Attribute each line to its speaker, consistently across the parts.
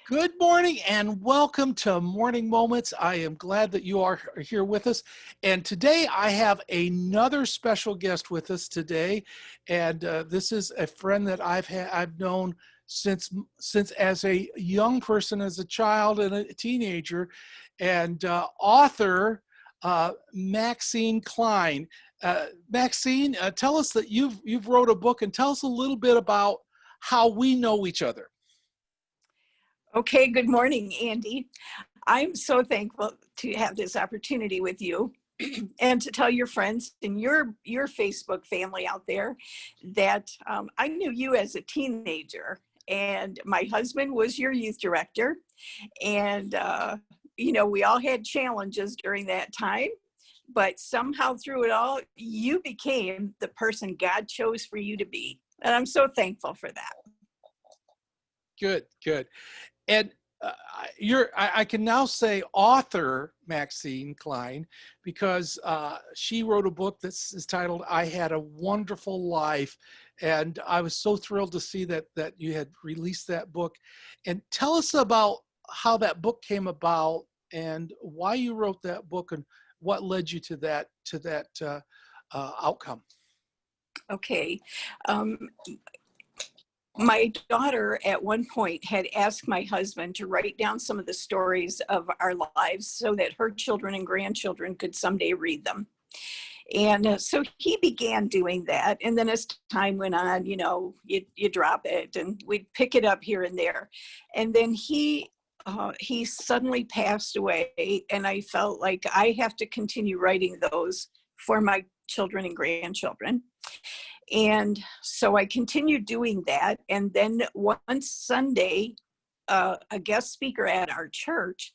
Speaker 1: Good morning and welcome to Morning Moments. I am glad that you are here with us. And today I have another special guest with us today. And this is a friend that I've known since as a young person, as a child and a teenager, and author Maxine Klein. Maxine, tell us that you've wrote a book, and tell us a little bit about how we know each other.
Speaker 2: Okay, good morning, Andy. I'm so thankful to have this opportunity with you and to tell your friends and your Facebook family out there that I knew you as a teenager, and my husband was your youth director. And, we all had challenges during that time, but somehow through it all, you became the person God chose for you to be. And I'm so thankful for that.
Speaker 1: Good. And I can now say author Maxine Klein, because she wrote a book is titled "I Had a Wonderful Life," and I was so thrilled to see that you had released that book. And tell us about how that book came about and why you wrote that book and what led you to that outcome.
Speaker 2: Okay. My daughter at one point had asked my husband to write down some of the stories of our lives so that her children and grandchildren could someday read them. And so he began doing that. And then as time went on, you drop it and we'd pick it up here and there. And then he suddenly passed away. And I felt like I have to continue writing those for my children and grandchildren. And so I continued doing that. And then one Sunday, a guest speaker at our church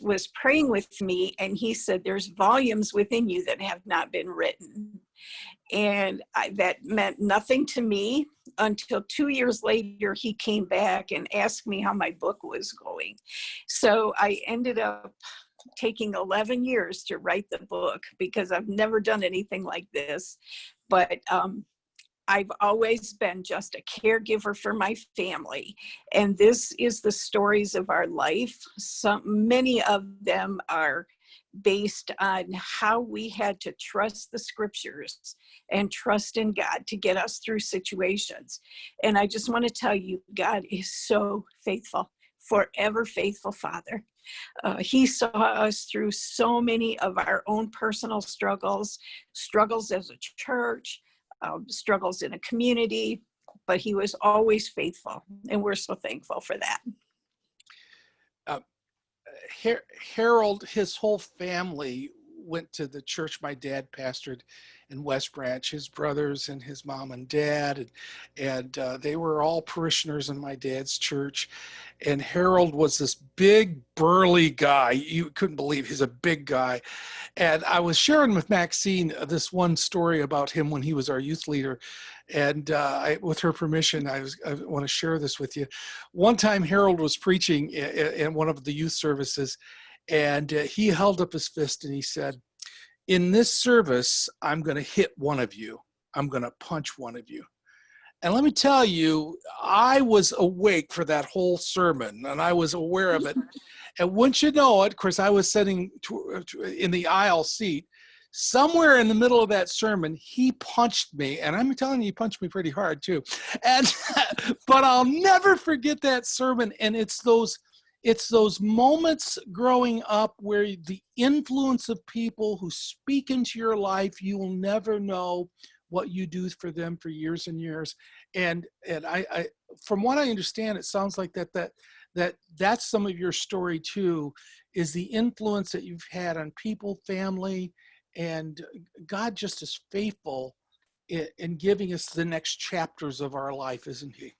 Speaker 2: was praying with me, and he said, "There's volumes within you that have not been written." And that meant nothing to me until 2 years later, he came back and asked me how my book was going. So I ended up taking 11 years to write the book because I've never done anything like this. But I've always been just a caregiver for my family. And this is the stories of our life. Many of them are based on how we had to trust the scriptures and trust in God to get us through situations. And I just want to tell you, God is so faithful, forever faithful Father. He saw us through so many of our own personal struggles as a church, struggles in a community, but he was always faithful, and we're so thankful for that.
Speaker 1: Harold, his whole family went to the church my dad pastored in West Branch, his brothers and his mom and dad, and they were all parishioners in my dad's church. And Harold was this big, burly guy. You couldn't believe he's a big guy. And I was sharing with Maxine this one story about him when he was our youth leader. And with her permission, I want to share this with you. One time Harold was preaching in one of the youth services, and he held up his fist and he said, "In this service, I'm going to hit one of you. I'm going to punch one of you." And let me tell you, I was awake for that whole sermon, and I was aware of it. And wouldn't you know it, of course, I was sitting in the aisle seat. Somewhere in the middle of that sermon, he punched me, and I'm telling you, he punched me pretty hard too. And but I'll never forget that sermon. And it's those moments growing up where the influence of people who speak into your life, you will never know what you do for them for years and years. And I from what I understand, it sounds like that's some of your story too, is the influence that you've had on people, family, and God just is faithful in giving us the next chapters of our life, isn't he?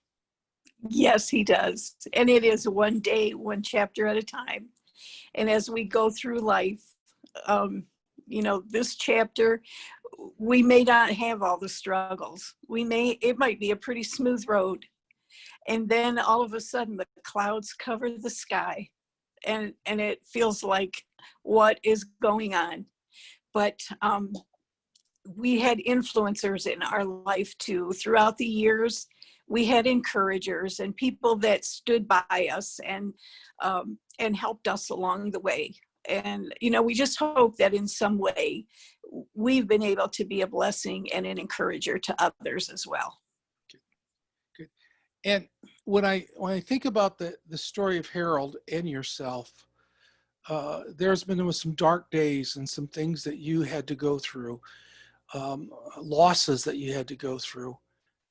Speaker 2: Yes, he does. And it is one day, one chapter at a time. And as we go through life, this chapter, we may not have all the struggles. It might be a pretty smooth road. And then all of a sudden the clouds cover the sky and it feels like, what is going on? But we had influencers in our life too. Throughout the years, we had encouragers and people that stood by us and helped us along the way. And, you know, we just hope that in some way we've been able to be a blessing and an encourager to others as well.
Speaker 1: Good. And when I think about the story of Harold and yourself, there's been some dark days and some things that you had to go through, losses that you had to go through.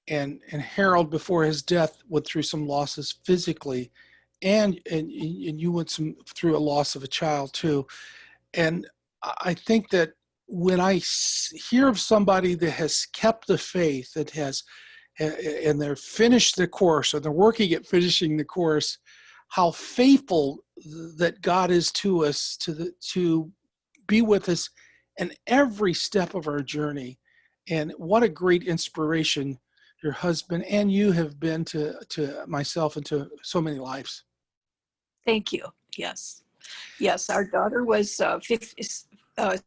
Speaker 1: And Harold, before his death, went through some losses physically, and you went through a loss of a child too. And I think that when I hear of somebody that has kept the faith, that has, and they're finished the course, or they're working at finishing the course, how faithful that God is to us, to be with us in every step of our journey. And what a great inspiration your husband and you have been to myself and to so many lives.
Speaker 2: Thank you. Yes. Yes, our daughter was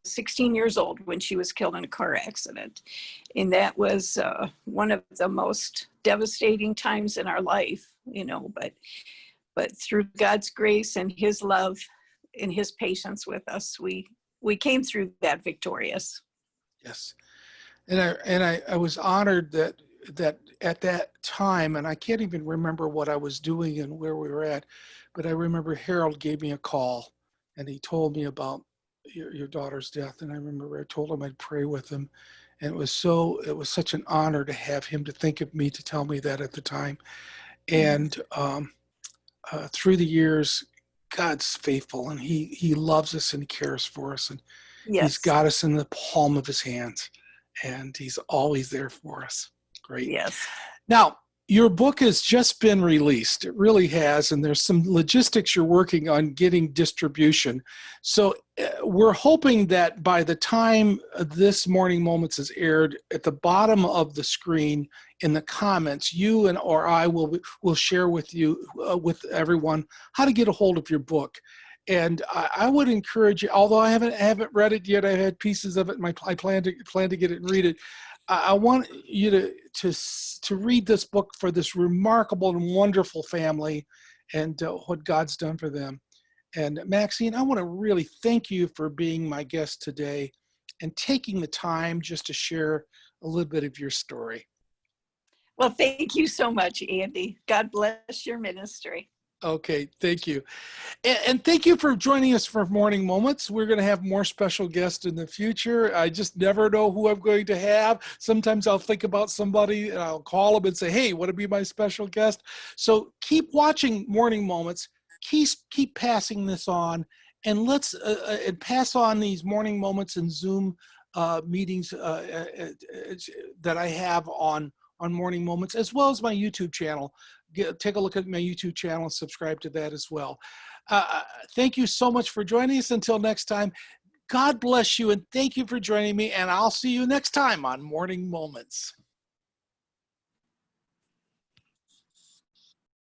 Speaker 2: 16 years old when she was killed in a car accident. And that was one of the most devastating times in our life, you know, but through God's grace and his love and his patience with us, we came through that victorious.
Speaker 1: Yes. And I was honored that at that time, and I can't even remember what I was doing and where we were at, but I remember Harold gave me a call and he told me about your daughter's death. And I remember I told him I'd pray with him. And it was such an honor to have him to think of me, to tell me that at the time. And through the years, God's faithful, and he loves us and he cares for us, and he's
Speaker 2: Yes.
Speaker 1: got us in the palm of his hands, and he's always there for us. Great.
Speaker 2: Yes.
Speaker 1: Now, your book has just been released. It really has, and there's some logistics you're working on getting distribution. So we're hoping that by the time this Morning Moments is aired, at the bottom of the screen in the comments, you or I will share with you, with everyone, how to get a hold of your book. And I would encourage you, although I haven't read it yet, I've had pieces of it, and I plan to get it and read it. I want you to read this book for this remarkable and wonderful family, and what God's done for them. And Maxine, I want to really thank you for being my guest today and taking the time just to share a little bit of your story.
Speaker 2: Well, thank you so much, Andy. God bless your ministry.
Speaker 1: Okay, thank you. And thank you for joining us for Morning Moments. We're going to have more special guests in the future. I just never know who I'm going to have. Sometimes I'll think about somebody and I'll call them and say, hey, want to be my special guest? So keep watching Morning Moments. Keep passing this on, and let's and pass on these Morning Moments and Zoom meetings that I have on Morning Moments, as well as my YouTube channel. Take a look at my YouTube channel and subscribe to that as well. Thank you so much for joining us. Until next time, God bless you, and thank you for joining me, and I'll see you next time on Morning Moments.